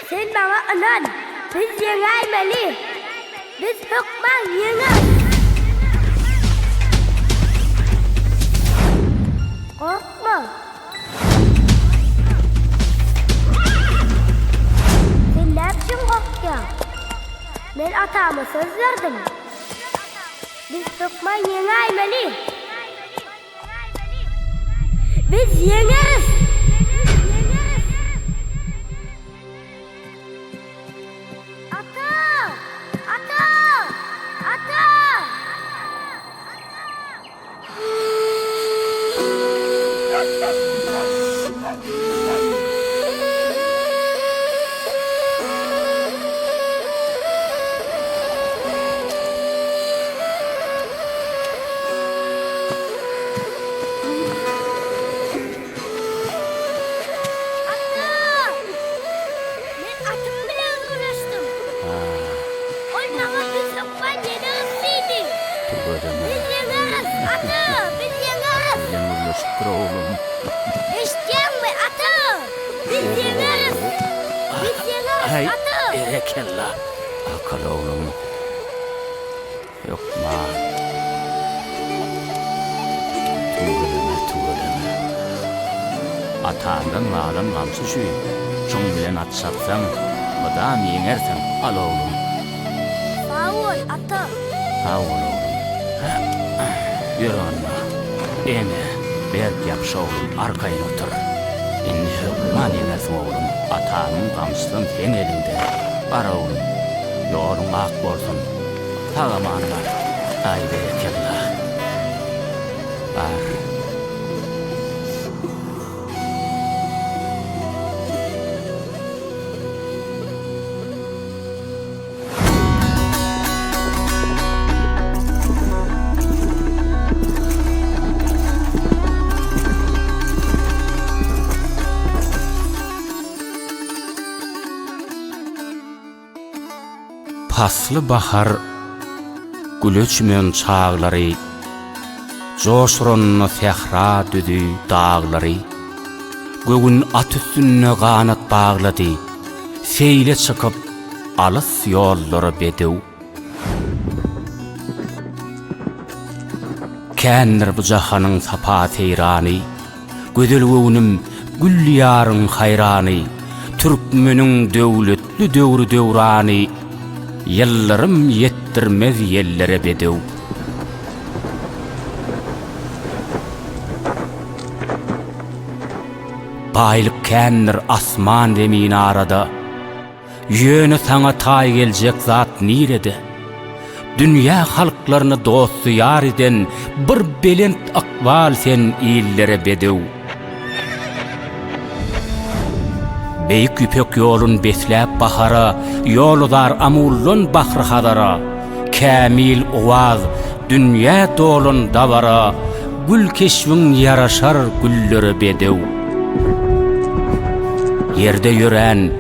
Sen bana anan, biz yeğenmeli. Biz hükman yeğen. Korkma. Sen ne yapıyorsun korkuyorsun? Ben atama söz verdim. Biz hükman yeğenmeli. Biz yeğeriz. Erekella akıl oğlum yok ma tuğuleme atandan malım gamsı şu şun bilen atsatsan mıdam yenersen al oğlum sağ ol ata sağ ol oğlum yürü anma eme berk yapış oğlum arkayın otur inni hükman yenersin oğlum atanın gamsın sen elinde bara oğlum, yolun ak bolsun, tağamanlar, ay bereketler. Var. Paslı bahar gülüçmön çağları joşronno sehra düdü dağları gögün at üstüne kanat bağladı seyle çıkıp alыс yolları BEDEW kändir bu jahanın sapa seyrani gödel gögünüm gül yarın hayrani Türkmenün döwletli döwrü döwrani yıllarım yettirmez yellere BEDEW Baylık kändir asman demin arada Yönü sana tay gelecek zat nirede Dünya halklarını dostu yar eden bir belent akval sen iyillere BEDEW Beyik yüpek yolun besläp bahara, yolu dar amullun bahri hadara. Kamil ovaz, dünya dolun davara, gül keşvin yaraşar gülleri BEDEW Yerde yören,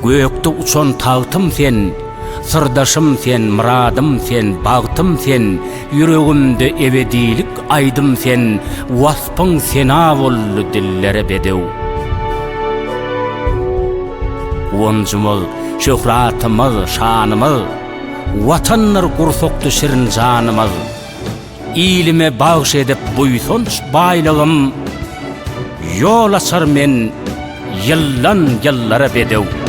gökte uçan tağtım sen, sırdaşım sen, muradım sen, bağtım sen, yüreğimde ebedilik aydım sen, vaspın sena bollu dillere BEDEW Oncumuz, şöhratımız, şanımız, vatanlar kursoktu şirin canımız. İlime bağış edip buysonç baylığım, yol açar men yıllan yıllara BEDEW